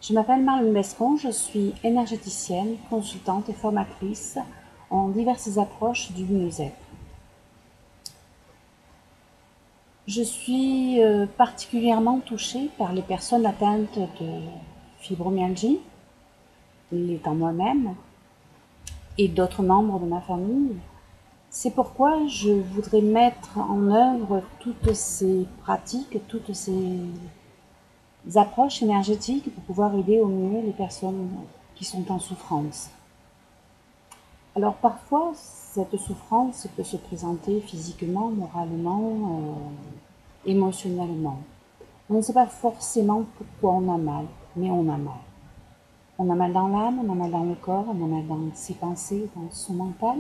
Je m'appelle Marlène Bescon, je suis énergéticienne, consultante et formatrice en diverses approches du mieux-être. Je suis particulièrement touchée par les personnes atteintes de fibromyalgie, l'étant moi-même, et d'autres membres de ma famille. C'est pourquoi je voudrais mettre en œuvre toutes ces pratiques, toutes ces approches énergétiques pour pouvoir aider au mieux les personnes qui sont en souffrance. Alors parfois, cette souffrance peut se présenter physiquement, moralement, émotionnellement. On ne sait pas forcément pourquoi on a mal, mais on a mal. On a mal dans l'âme, on a mal dans le corps, on a mal dans ses pensées, dans son mental.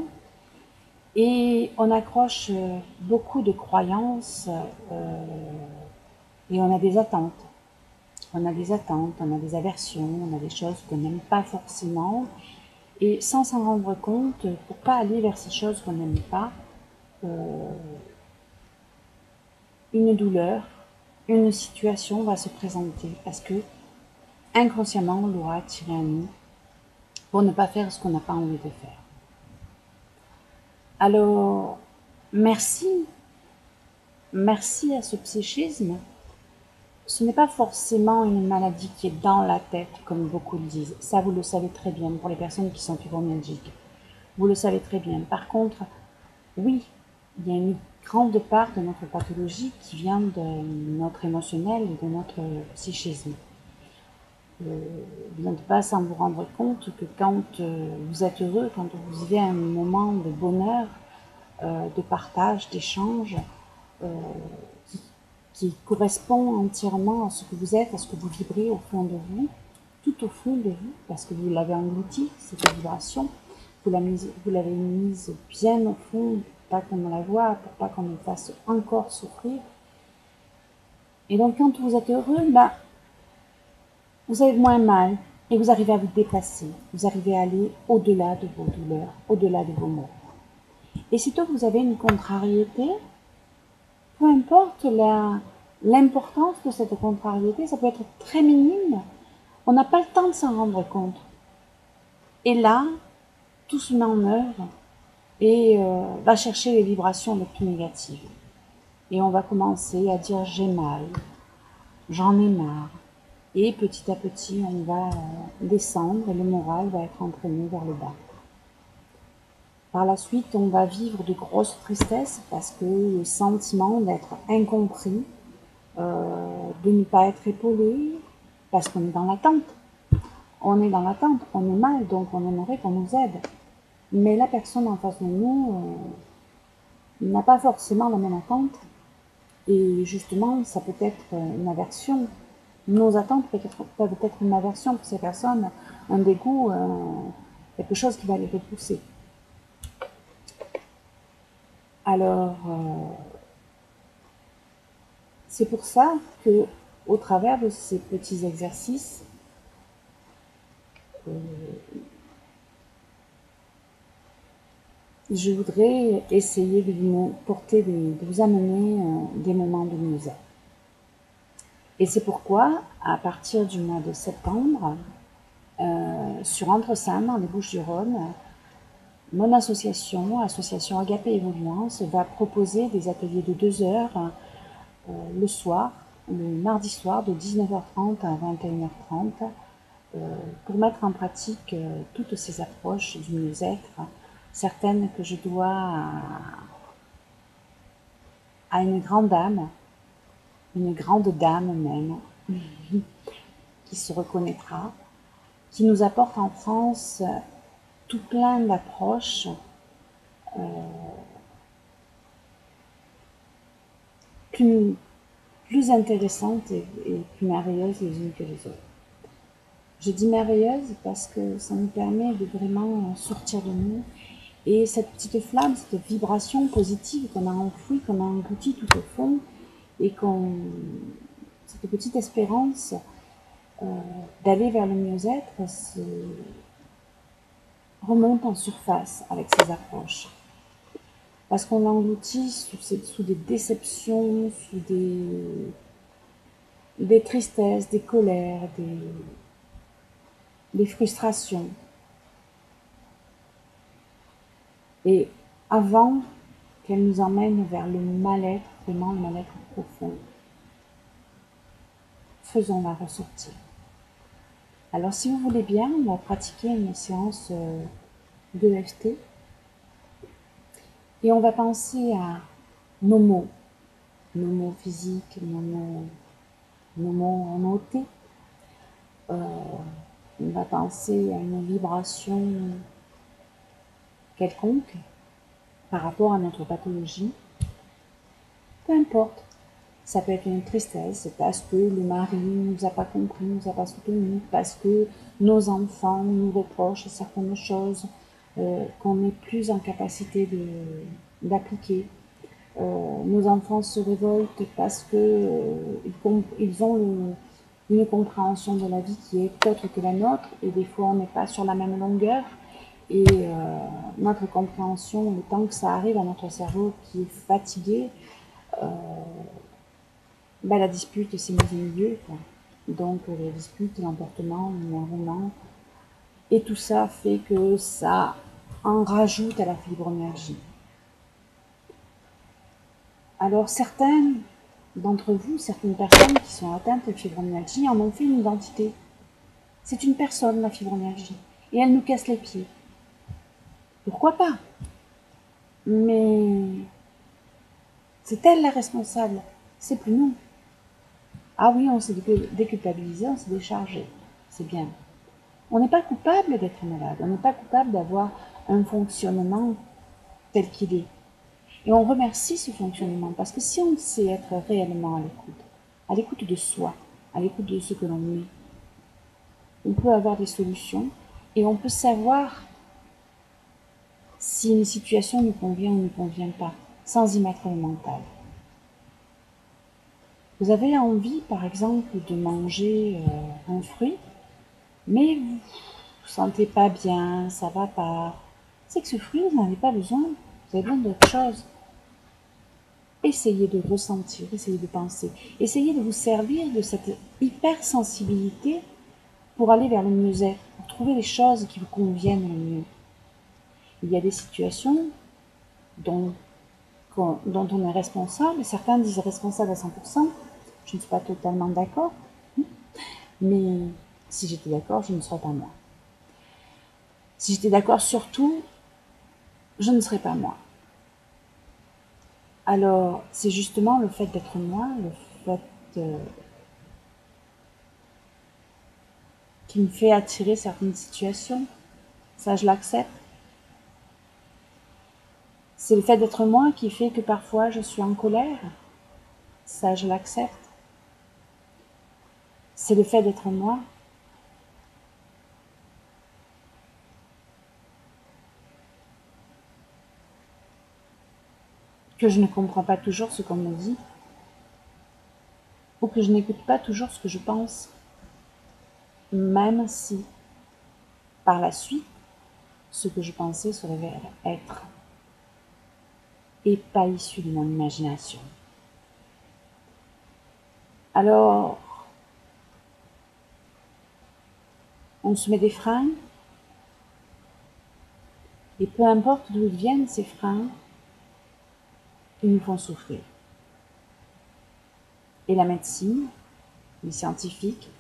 Et on accroche beaucoup de croyances et on a des attentes. On a des attentes, on a des aversions, on a des choses qu'on n'aime pas forcément. Et sans s'en rendre compte, pour ne pas aller vers ces choses qu'on n'aime pas, une douleur, une situation va se présenter parce que inconsciemment on l'aura attiré à nous pour ne pas faire ce qu'on n'a pas envie de faire. Alors, merci à ce psychisme. Ce n'est pas forcément une maladie qui est dans la tête, comme beaucoup le disent. Ça, vous le savez très bien pour les personnes qui sont fibromyalgiques. Vous le savez très bien. Par contre, oui, il y a une grande part de notre pathologie qui vient de notre émotionnel et de notre psychisme. Vous n'êtes pas sans vous rendre compte que quand vous êtes heureux, quand vous vivez un moment de bonheur, de partage, d'échange, qui correspond entièrement à ce que vous êtes, à ce que vous vibrez au fond de vous, tout au fond de vous, parce que vous l'avez englouti, cette vibration, vous l'avez mise bien au fond, pour pas qu'on la voie, pour pas qu'on nous fasse encore souffrir. Et donc quand vous êtes heureux, vous avez moins mal et vous arrivez à vous dépasser, vous arrivez à aller au-delà de vos douleurs, au-delà de vos maux. Et sitôt que vous avez une contrariété, peu importe l'importance de cette contrariété, ça peut être très minime, on n'a pas le temps de s'en rendre compte. Et là, tout se met en œuvre et va chercher les vibrations les plus négatives. Et on va commencer à dire j'ai mal, j'en ai marre. Et petit à petit, on va descendre et le moral va être entraîné vers le bas. Par la suite, on va vivre de grosses tristesses parce que le sentiment d'être incompris, de ne pas être épaulé, parce qu'on est dans l'attente. On est dans l'attente, on est mal, donc on aimerait qu'on nous aide. Mais la personne en face de nous n'a pas forcément la même attente. Et justement, ça peut être une aversion. Nos attentes peuvent être une aversion pour ces personnes, un dégoût, quelque chose qui va les repousser. Alors, c'est pour ça que, au travers de ces petits exercices, je voudrais essayer de vous amener des moments de mieux-être. Et c'est pourquoi, à partir du mois de septembre, sur Entre-Saintes, dans les Bouches-du-Rhône, mon association Agapé Évoluance, va proposer des ateliers de 2 heures le soir, le mardi soir, de 19h30 à 21h30, pour mettre en pratique toutes ces approches du mieux-être, certaines que je dois à une grande dame même, qui se reconnaîtra, qui nous apporte en France tout plein d'approches plus intéressantes et plus merveilleuses les unes que les autres. Je dis merveilleuse parce que ça nous permet de vraiment sortir de nous. Et cette petite flamme, cette vibration positive qu'on a enfouie, qu'on a engloutie tout au fond, et cette petite espérance d'aller vers le mieux-être remonte en surface avec ces approches. Parce qu'on l'engloutit sous des déceptions, sous des tristesses, des colères, des frustrations. Et avant qu'elle nous emmène vers le mal-être, vraiment le mal-être profond, faisons-la ressortir. Alors si vous voulez bien, on va pratiquer une séance d'EFT et on va penser à nos mots physiques, nos mots en ôté. On va penser à une vibration quelconque par rapport à notre pathologie. Peu importe. Ça peut être une tristesse parce que le mari ne nous a pas compris, ne nous a pas soutenus, parce que nos enfants nous reprochent certaines choses qu'on n'est plus en capacité d'appliquer. Nos enfants se révoltent parce que ils ont une compréhension de la vie qui est autre que la nôtre et des fois on n'est pas sur la même longueur et notre compréhension, le temps que ça arrive à notre cerveau qui est fatigué, la dispute c'est mis au milieu, quoi. Donc les disputes, l'emportement, l'énervement et tout ça fait que ça en rajoute à la fibromyalgie. Alors certaines d'entre vous, certaines personnes qui sont atteintes de fibromyalgie en ont fait une identité. C'est une personne, la fibromyalgie, et elle nous casse les pieds. Pourquoi pas? Mais c'est elle la responsable, c'est plus nous. Ah oui, on s'est déculpabilisé, on s'est déchargé, c'est bien. On n'est pas coupable d'être malade, on n'est pas coupable d'avoir un fonctionnement tel qu'il est. Et on remercie ce fonctionnement, parce que si on sait être réellement à l'écoute de soi, à l'écoute de ce que l'on est, on peut avoir des solutions et on peut savoir si une situation nous convient ou ne convient pas, sans y mettre le mental. Vous avez envie, par exemple, de manger un fruit, mais vous vous sentez pas bien, ça va pas. C'est que ce fruit, vous n'en avez pas besoin, vous avez besoin d'autre chose. Essayez de ressentir, essayez de penser, essayez de vous servir de cette hypersensibilité pour aller vers le mieux-être, pour trouver les choses qui vous conviennent le mieux. Il y a des situations dont on est responsable, certains disent responsable à 100%, je ne suis pas totalement d'accord, mais si j'étais d'accord, je ne serais pas moi. Si j'étais d'accord sur tout, je ne serais pas moi. Alors, c'est justement le fait d'être moi, le fait qui me fait attirer certaines situations. Ça, je l'accepte. C'est le fait d'être moi qui fait que parfois je suis en colère. Ça, je l'accepte. C'est le fait d'être moi. Que je ne comprends pas toujours ce qu'on me dit. Ou que je n'écoute pas toujours ce que je pense. Même si, par la suite, ce que je pensais se révèle être. Et pas issu de mon imagination. Alors, on se met des freins, et peu importe d'où ils viennent, ces freins, ils nous font souffrir. Et la médecine, les scientifiques,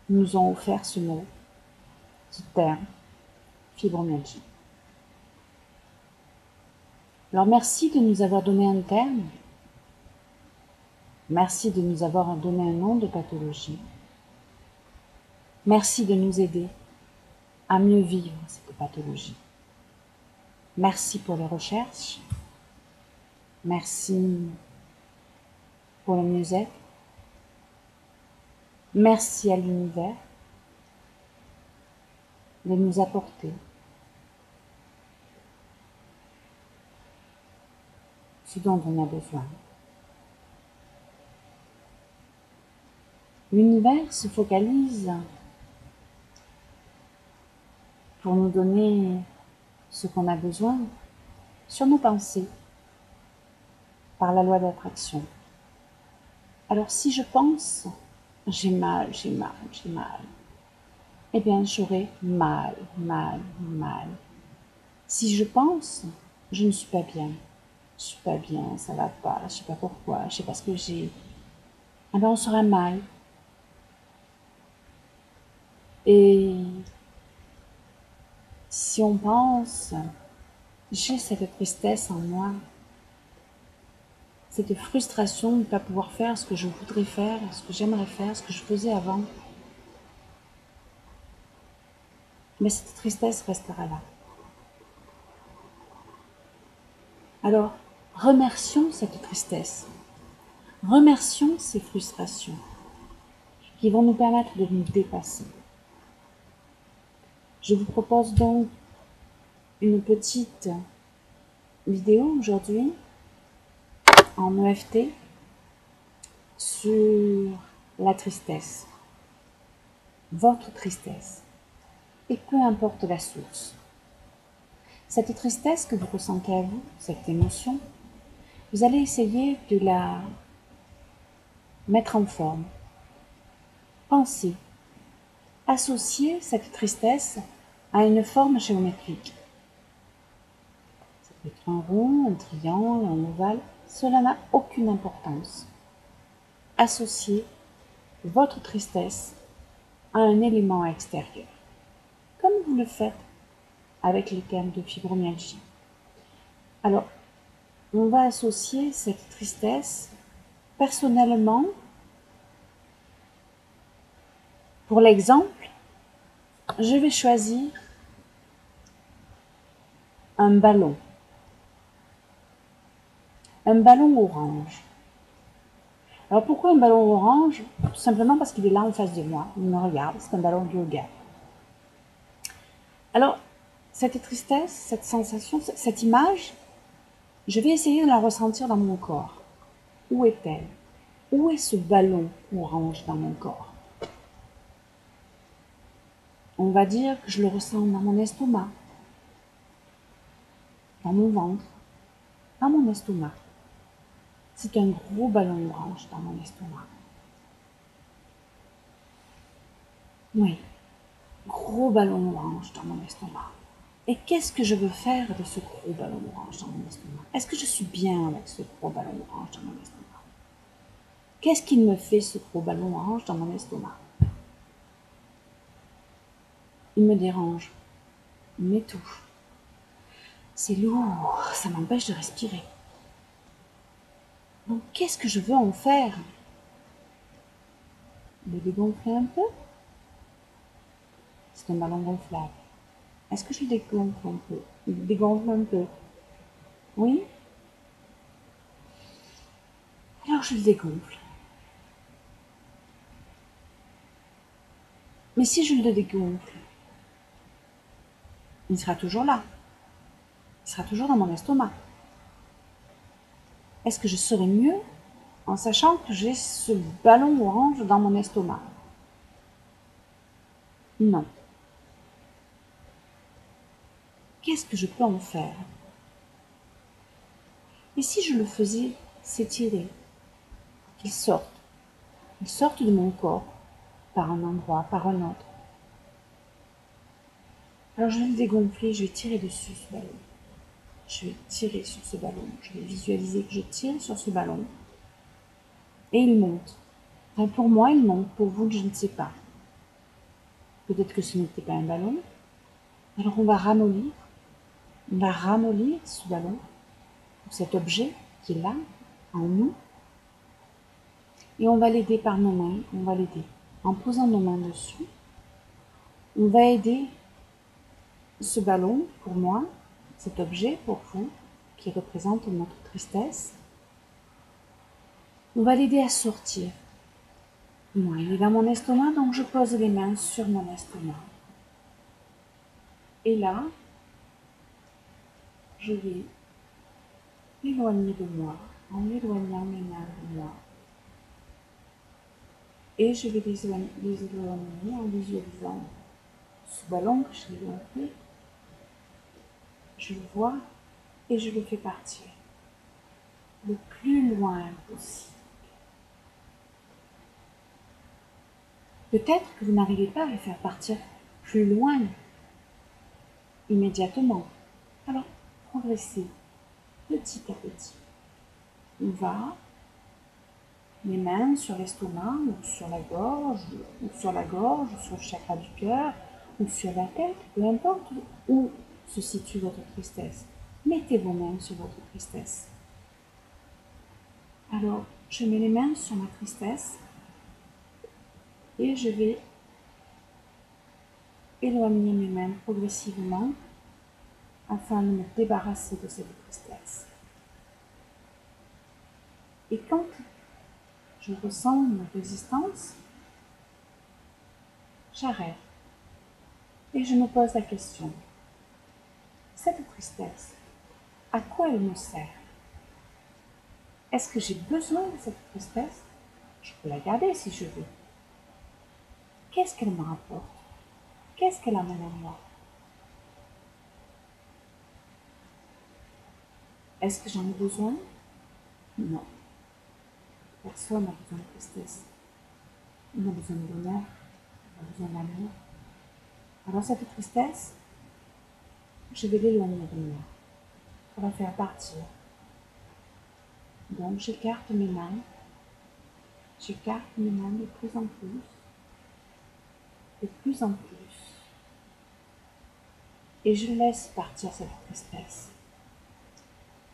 nous ont offert ce mot, ce terme, fibromyalgie. Alors merci de nous avoir donné un terme, merci de nous avoir donné un nom de pathologie, merci de nous aider à mieux vivre cette pathologie. Merci pour les recherches, merci pour le mieux-être, merci à l'univers de nous apporter ce dont on a besoin. L'univers se focalise pour nous donner ce qu'on a besoin sur nos pensées, par la loi d'attraction. Alors si je pense, j'ai mal, j'ai mal, j'ai mal, eh bien j'aurai mal, mal, mal. Si je pense, je ne suis pas bien, je suis pas bien, ça va pas, je sais pas pourquoi, je sais pas ce que j'ai, eh bien on sera mal. Et si on pense, j'ai cette tristesse en moi, cette frustration de ne pas pouvoir faire ce que je voudrais faire, ce que j'aimerais faire, ce que je faisais avant, mais cette tristesse restera là. Alors, remercions cette tristesse, remercions ces frustrations qui vont nous permettre de nous dépasser. Je vous propose donc une petite vidéo aujourd'hui en EFT sur la tristesse, votre tristesse, et peu importe la source. Cette tristesse que vous ressentez à vous, cette émotion, vous allez essayer de la mettre en forme. Pensez, associez cette tristesse à une forme géométrique. Ça peut être un rond, un triangle, un ovale, cela n'a aucune importance. Associez votre tristesse à un élément extérieur, comme vous le faites avec les thèmes de fibromyalgie. Alors, on va associer cette tristesse personnellement. Pour l'exemple, je vais choisir un ballon orange. Alors pourquoi un ballon orange? Tout simplement parce qu'il est là en face de moi, il me regarde, c'est un ballon de yoga. Alors, cette tristesse, cette sensation, cette image, je vais essayer de la ressentir dans mon corps. Où est-elle? Où est ce ballon orange dans mon corps? On va dire que je le ressens dans mon estomac, dans mon ventre, dans mon estomac. C'est un gros ballon orange dans mon estomac. Oui, gros ballon orange dans mon estomac. Et qu'est-ce que je veux faire de ce gros ballon orange dans mon estomac? Est-ce que je suis bien avec ce gros ballon orange dans mon estomac? Qu'est-ce qu'il me fait ce gros ballon orange dans mon estomac? Il me dérange, il m'étouffe. C'est lourd, ça m'empêche de respirer. Donc qu'est-ce que je veux en faire? Le dégonfler un peu? C'est un ballon gonflable. Est-ce que je le dégonfle un peu? Il dégonfle un peu. Oui? Alors je le dégonfle. Mais si je le dégonfle, il sera toujours là. Il sera toujours dans mon estomac. Est-ce que je serai mieux en sachant que j'ai ce ballon orange dans mon estomac? Non. Qu'est-ce que je peux en faire? Et si je le faisais s'étirer, qu'il sorte de mon corps, par un endroit, par un autre. Alors je vais le dégonfler, je vais tirer dessus ce ballon. Je vais tirer sur ce ballon. Je vais visualiser que je tire sur ce ballon. Et il monte. Enfin, pour moi, il monte. Pour vous, je ne sais pas. Peut-être que ce n'était pas un ballon. Alors on va ramollir. On va ramollir ce ballon, cet objet qui est là, en nous. Et on va l'aider par nos mains. On va l'aider en posant nos mains dessus. On va aider ce ballon, pour moi, cet objet pour vous, qui représente notre tristesse. On va l'aider à sortir. Moi, il est dans mon estomac, donc je pose les mains sur mon estomac. Et là, je vais l'éloigner de moi, en éloignant mes mains de moi. Et je vais les éloigner en visualisant ce ballon que j'ai gonflé. Je le vois et je le fais partir le plus loin possible. Peut-être que vous n'arrivez pas à le faire partir plus loin immédiatement. Alors, progressez petit à petit. On va les mains sur l'estomac, ou sur la gorge, ou sur le chakra du cœur, ou sur la tête, peu importe où se situe votre tristesse. Mettez vos mains sur votre tristesse. Alors, je mets les mains sur ma tristesse et je vais éloigner mes mains progressivement afin de me débarrasser de cette tristesse. Et quand je ressens une résistance, j'arrête et je me pose la question, cette tristesse, à quoi elle me sert? Est-ce que j'ai besoin de cette tristesse? Je peux la garder si je veux. Qu'est-ce qu'elle me rapporte? Qu'est-ce qu'elle amène à moi? Est-ce que j'en ai besoin? Non. Personne n'a besoin de tristesse. On a besoin de bonheur, on a besoin d'amour. Alors cette tristesse, je vais l'éloigner de moi pour la faire partir. Donc j'écarte mes mains de plus en plus, de plus en plus. Et je laisse partir cette tristesse.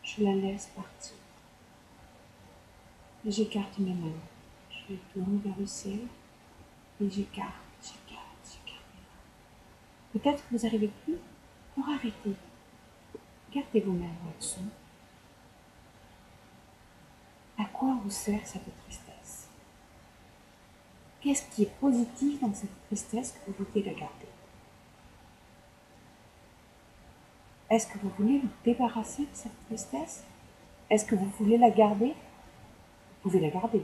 Je la laisse partir. Et j'écarte mes mains. Je les tourne vers le ciel et j'écarte. Peut-être que vous n'arrivez plus. Alors arrêtez. Gardez vos mains où elles sont. À quoi vous sert cette tristesse? Qu'est-ce qui est positif dans cette tristesse que vous voulez la garder? Est-ce que vous voulez vous débarrasser de cette tristesse? Est-ce que vous voulez la garder? Vous pouvez la garder.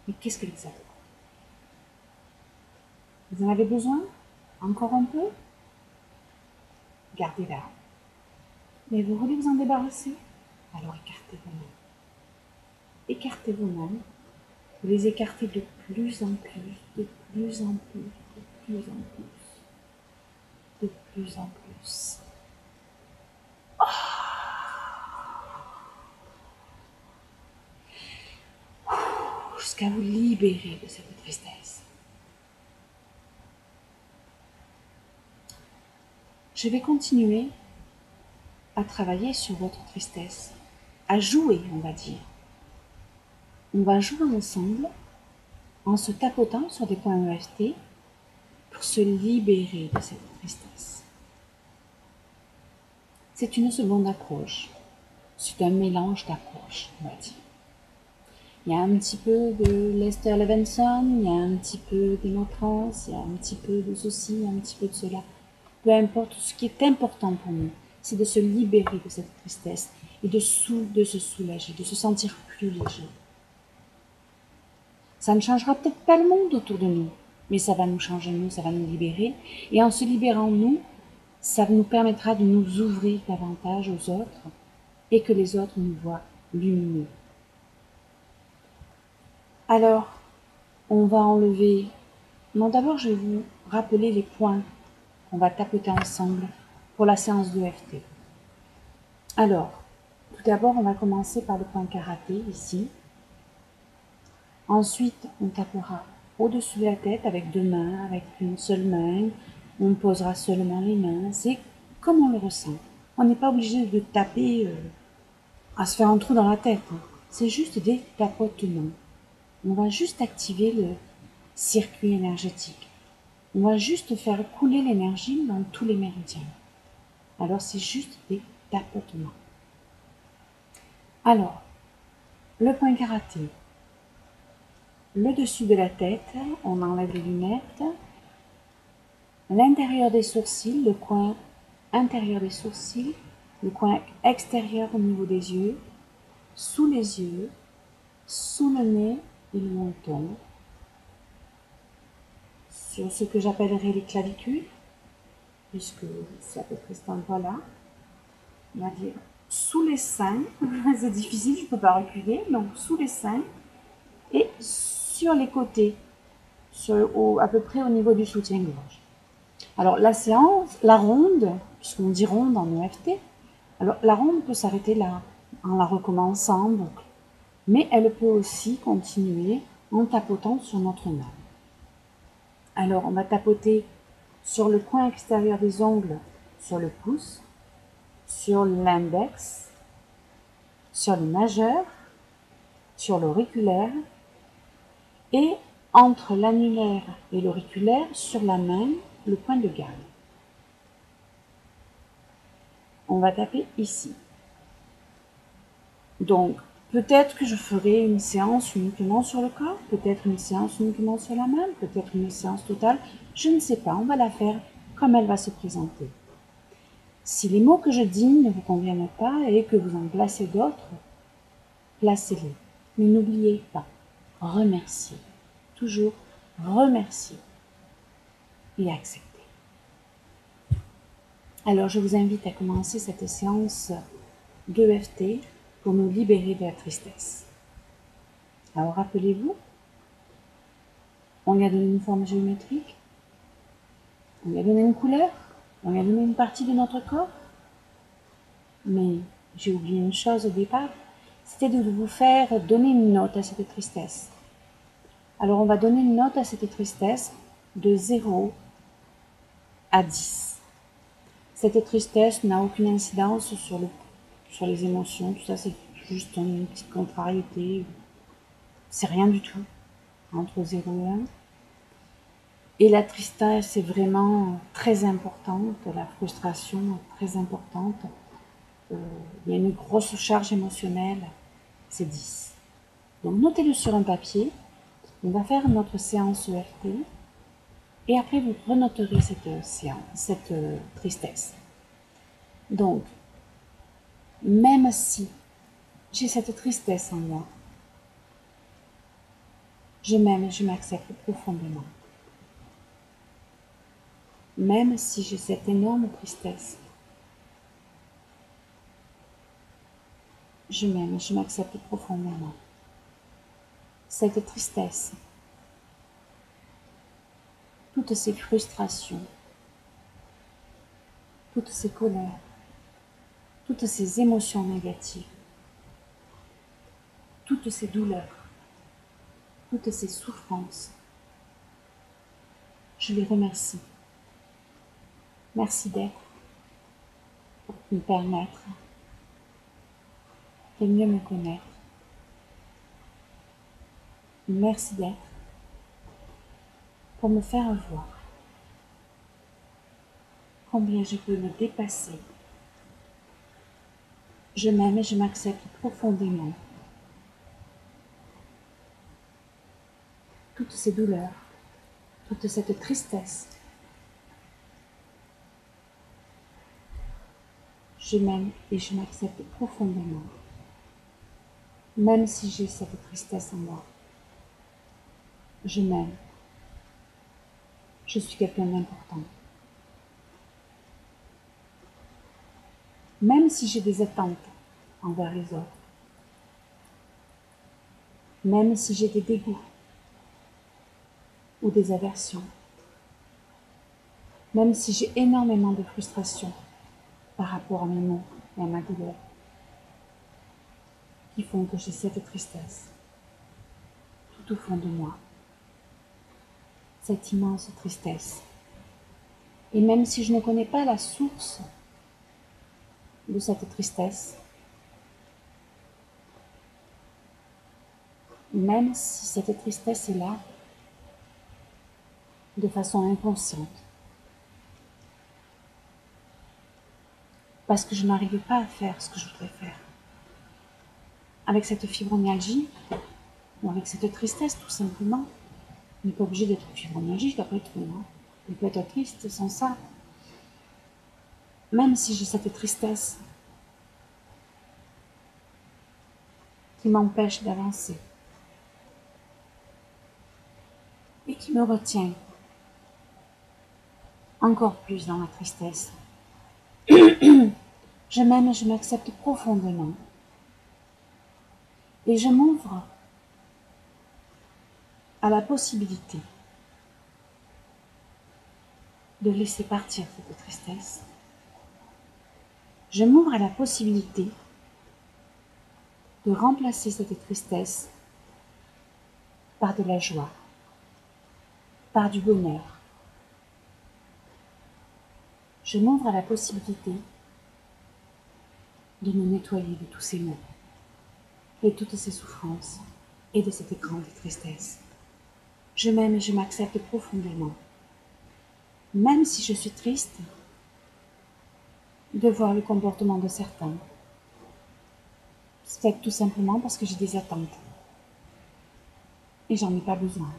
Mais qu'est-ce qu'elle vous apporte? Vous en avez besoin? Encore un peu? Gardez-la. Mais vous voulez vous en débarrasser? Alors écartez vos mains. Écartez vos mains. Vous les écartez de plus en plus, de plus en plus, de plus en plus, de plus en plus. Jusqu'à vous libérer de cette tristesse. Je vais continuer à travailler sur votre tristesse, à jouer, on va dire. On va jouer ensemble en se tapotant sur des points EFT pour se libérer de cette tristesse. C'est une seconde approche. C'est un mélange d'approches, on va dire. Il y a un petit peu de Lester Levinson, il y a un petit peu d'Émotrance, il y a un petit peu de ceci, un petit peu de cela. Peu importe, ce qui est important pour nous, c'est de se libérer de cette tristesse et de se soulager, de se sentir plus léger. Ça ne changera peut-être pas le monde autour de nous, mais ça va nous changer nous, ça va nous libérer. Et en se libérant nous, ça nous permettra de nous ouvrir davantage aux autres et que les autres nous voient lumineux. Alors, on va enlever... Non, d'abord, je vais vous rappeler les points qu'on va tapoter ensemble pour la séance d'EFT. Alors, tout d'abord, on va commencer par le point karaté, ici. Ensuite, on tapera au-dessus de la tête avec deux mains, avec une seule main. On posera seulement les mains. C'est comme on le ressent. On n'est pas obligé de taper à se faire un trou dans la tête. C'est juste des tapotements. On va juste activer le circuit énergétique. On va juste faire couler l'énergie dans tous les méridiens. Alors, c'est juste des tapotements. Alors, le point karaté. Le dessus de la tête, on enlève les lunettes. L'intérieur des sourcils, le coin intérieur des sourcils, le coin extérieur au niveau des yeux, sous les yeux, sous le nez et le menton, sur ce que j'appellerais les clavicules, puisque c'est à peu près cet endroit-là. On va dire sous les seins, c'est difficile, je ne peux pas reculer, donc sous les seins et sur les côtés, à peu près au niveau du soutien-gorge. Alors la séance, la ronde, puisqu'on dit ronde en EFT, alors la ronde peut s'arrêter là, en la recommençant en boucle, mais elle peut aussi continuer en tapotant sur notre main. Alors on va tapoter sur le coin extérieur des ongles, sur le pouce, sur l'index, sur le majeur, sur l'auriculaire et entre l'annulaire et l'auriculaire sur la main, le point de garde. On va taper ici. Donc, peut-être que je ferai une séance uniquement sur le corps, peut-être une séance uniquement sur la main, peut-être une séance totale, je ne sais pas, on va la faire comme elle va se présenter. Si les mots que je dis ne vous conviennent pas et que vous en placez d'autres, placez-les. Mais n'oubliez pas, remercier. Toujours remercier et accepter. Alors, je vous invite à commencer cette séance d'EFT pour nous libérer de la tristesse. Alors, rappelez-vous, on lui a donné une forme géométrique, on lui a donné une couleur, on lui a donné une partie de notre corps. Mais j'ai oublié une chose au départ, c'était de vous faire donner une note à cette tristesse. Alors, on va donner une note à cette tristesse de 0 à 10. Cette tristesse n'a aucune incidence sur les émotions, tout ça c'est juste une petite contrariété, c'est rien du tout, entre 0 et 1. Et la tristesse est vraiment très importante, la frustration est très importante, il y a une grosse charge émotionnelle, c'est 10. Donc notez-le sur un papier, on va faire notre séance EFT, et après vous renoterez cette tristesse. Donc, même si j'ai cette tristesse en moi, je m'aime et je m'accepte profondément. Même si j'ai cette énorme tristesse, je m'aime et je m'accepte profondément. Cette tristesse, toutes ces frustrations, toutes ces colères, toutes ces émotions négatives, toutes ces douleurs, toutes ces souffrances, je les remercie. Merci d'être pour me permettre de mieux me connaître. Merci d'être pour me faire voir combien je peux me dépasser. Je m'aime et je m'accepte profondément. Toutes ces douleurs, toute cette tristesse, je m'aime et je m'accepte profondément. Même si j'ai cette tristesse en moi, je m'aime. Je suis quelqu'un d'important. Même si j'ai des attentes envers les autres, même si j'ai des dégoûts ou des aversions, même si j'ai énormément de frustration par rapport à mes mots et à ma douleur, qui font que j'ai cette tristesse tout au fond de moi, cette immense tristesse. Et même si je ne connais pas la source de cette tristesse, même si cette tristesse est là de façon inconsciente, parce que je n'arrivais pas à faire ce que je voudrais faire, avec cette fibromyalgie, ou avec cette tristesse tout simplement. On n'est pas obligé d'être fibromyalgique après tout, hein. On peut être triste sans ça. Même si j'ai cette tristesse qui m'empêche d'avancer et qui me retient encore plus dans la tristesse, je m'aime et je m'accepte profondément. Et je m'ouvre à la possibilité de laisser partir cette tristesse. Je m'ouvre à la possibilité de remplacer cette tristesse par de la joie, par du bonheur. Je m'ouvre à la possibilité de me nettoyer de tous ces maux, de toutes ces souffrances et de cette grande tristesse. Je m'aime et je m'accepte profondément. Même si je suis triste de voir le comportement de certains, c'est tout simplement parce que j'ai des attentes. Et j'en ai pas besoin.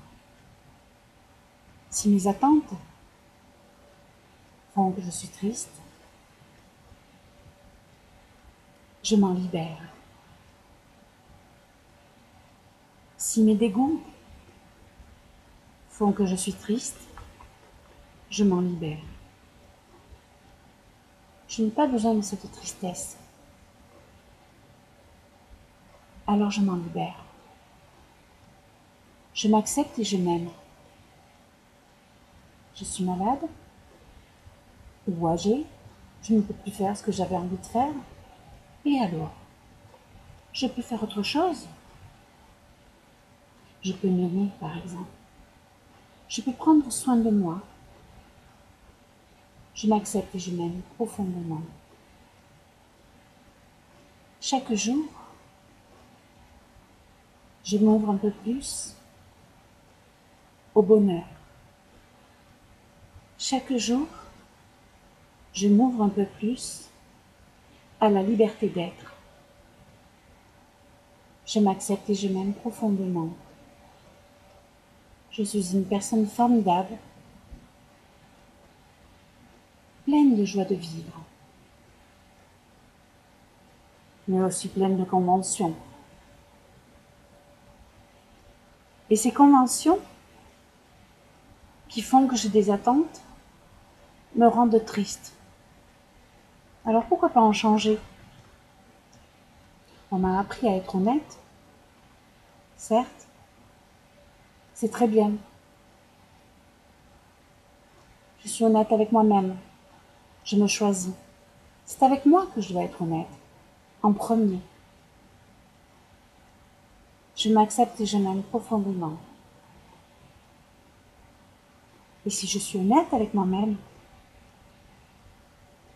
Si mes attentes font que je suis triste, je m'en libère. Si mes dégoûts font que je suis triste, je m'en libère. Je n'ai pas besoin de cette tristesse. Alors je m'en libère. Je m'accepte et je m'aime. Je suis malade ou âgée, je ne peux plus faire ce que j'avais envie de faire. Et alors? Je peux faire autre chose. Je peux m'aimer, par exemple. Je peux prendre soin de moi. Je m'accepte et je m'aime profondément. Chaque jour, je m'ouvre un peu plus au bonheur. Chaque jour, je m'ouvre un peu plus à la liberté d'être. Je m'accepte et je m'aime profondément. Je suis une personne formidable, pleine de joie de vivre, mais aussi pleine de conventions. Et ces conventions qui font que j'ai des attentes me rendent triste. Alors pourquoi pas en changer? On m'a appris à être honnête, certes, c'est très bien. Je suis honnête avec moi-même, je me choisis. C'est avec moi que je dois être honnête, en premier. Je m'accepte et je m'aime profondément. Et si je suis honnête avec moi-même,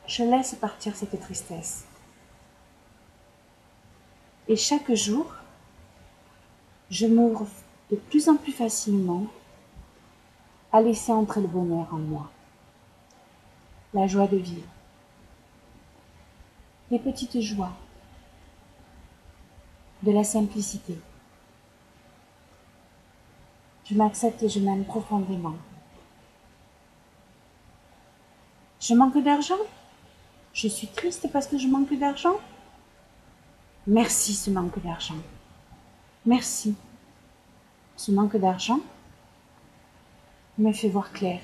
je laisse partir cette tristesse. Et chaque jour, je m'ouvre de plus en plus facilement à laisser entrer le bonheur en moi, la joie de vivre, les petites joies, de la simplicité. Je m'accepte et je m'aime profondément. Je manque d'argent? Je suis triste parce que je manque d'argent? Merci ce manque d'argent. Merci. Ce manque d'argent me fait voir clair.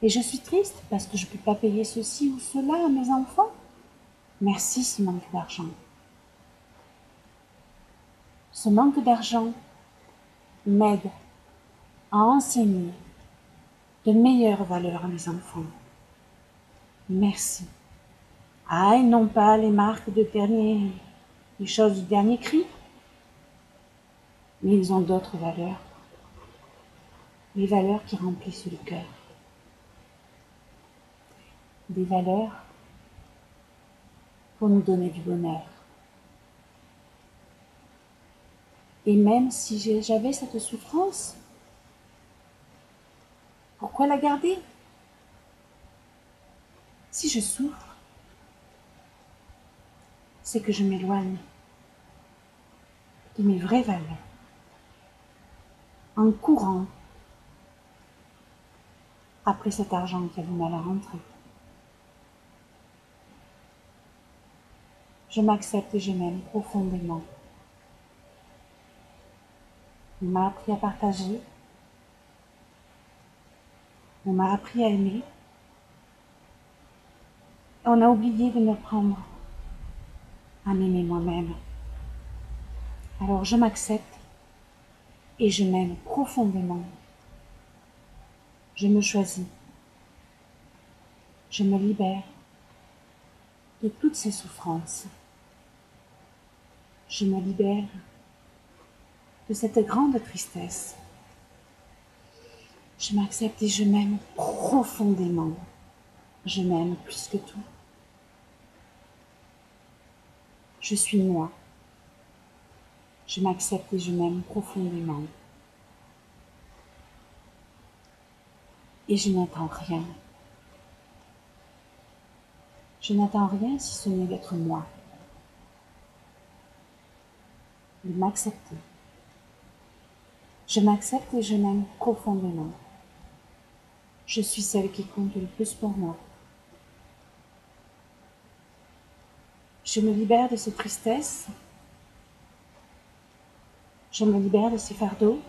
Et je suis triste parce que je ne peux pas payer ceci ou cela à mes enfants. Merci ce manque d'argent. Ce manque d'argent m'aide à enseigner de meilleures valeurs à mes enfants. Merci. Ah, et non pas les marques de dernier, les choses du dernier cri, mais ils ont d'autres valeurs. Les valeurs qui remplissent le cœur. Des valeurs pour nous donner du bonheur. Et même si j'avais cette souffrance, pourquoi la garder? Si je souffre, c'est que je m'éloigne de mes vraies valeurs. En courant après cet argent qui a du mal à rentrer. Je m'accepte et je m'aime profondément. On m'a appris à partager. On m'a appris à aimer. Et on a oublié de me prendre à m'aimer moi-même. Alors je m'accepte et je m'aime profondément. Je me choisis Je me libère de toutes ces souffrances. Je me libère de cette grande tristesse. Je m'accepte et je m'aime profondément. Je m'aime plus que tout. Je suis moi. Je m'accepte et je m'aime profondément. Et je n'attends rien. Je n'attends rien si ce n'est d'être moi. De m'accepter. Je m'accepte et je m'aime profondément. Je suis celle qui compte le plus pour moi. Je me libère de ces tristesses. Je me libère de ces fardeaux.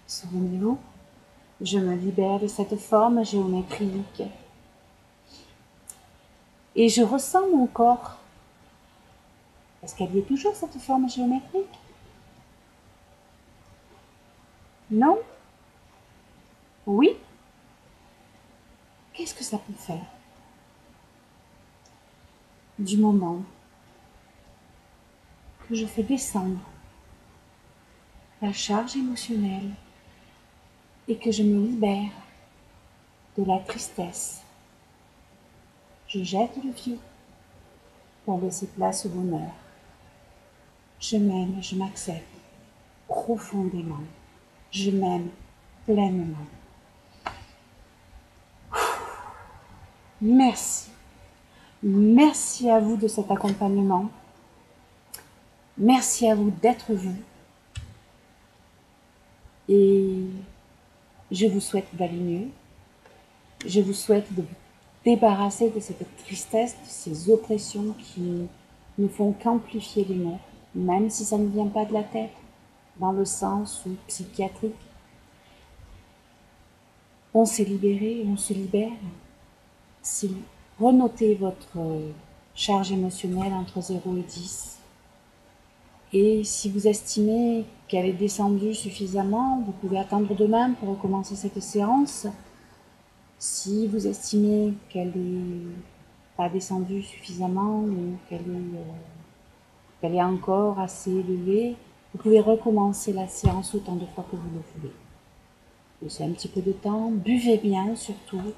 Souvenez-vous, je me libère de cette forme géométrique. Et je ressens mon corps. Est-ce qu'elle y est toujours, cette forme géométrique? Non? Oui? Qu'est-ce que ça peut faire? Du moment que je fais descendre la charge émotionnelle et que je me libère de la tristesse, je jette le vieux pour laisser place au bonheur. Je m'aime, je m'accepte profondément. Je m'aime pleinement. Merci. Merci à vous de cet accompagnement. Merci à vous d'être vous. Et je vous souhaite d'aller mieux. Je vous souhaite de vous débarrasser de cette tristesse, de ces oppressions qui ne font qu'amplifier les maux, même si ça ne vient pas de la tête, dans le sens ou psychiatrique. On s'est libéré, on se libère. Si renotez votre charge émotionnelle entre 0 et 10, et si vous estimez qu'elle est descendue suffisamment, vous pouvez attendre demain pour recommencer cette séance. Si vous estimez qu'elle n'est pas descendue suffisamment ou qu'elle est encore assez élevée, vous pouvez recommencer la séance autant de fois que vous le voulez. Laissez un petit peu de temps, buvez bien surtout.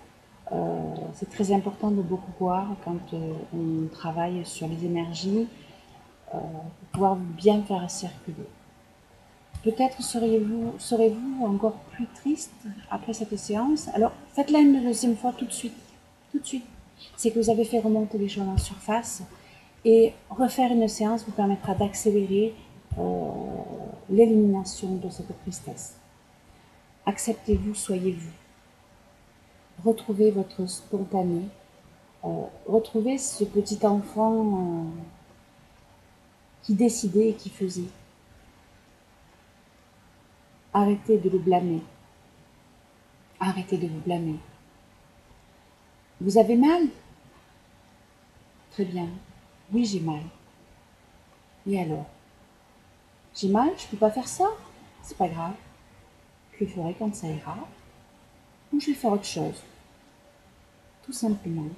C'est très important de beaucoup boire quand on travaille sur les énergies pour pouvoir bien faire circuler. Peut-être serez-vous encore plus triste après cette séance. Alors faites-la une deuxième fois tout de suite. Tout de suite. C'est que vous avez fait remonter les choses en surface. Et refaire une séance vous permettra d'accélérer l'élimination de cette tristesse. Acceptez-vous, soyez vous. Retrouvez votre spontané. Retrouvez ce petit enfant qui décidait et qui faisait. Arrêtez de le blâmer. Arrêtez de vous blâmer. Vous avez mal? Très bien. Oui, j'ai mal. Et alors? J'ai mal, je ne peux pas faire ça? C'est pas grave. Je le ferai quand ça ira. Ou je vais faire autre chose. Tout simplement.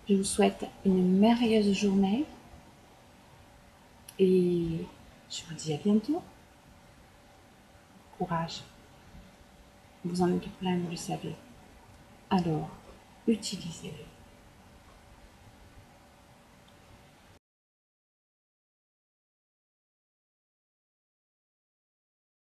Je vous souhaite une merveilleuse journée. Et je vous dis à bientôt. Courage. Vous en êtes plein, vous le savez. Alors, utilisez-le.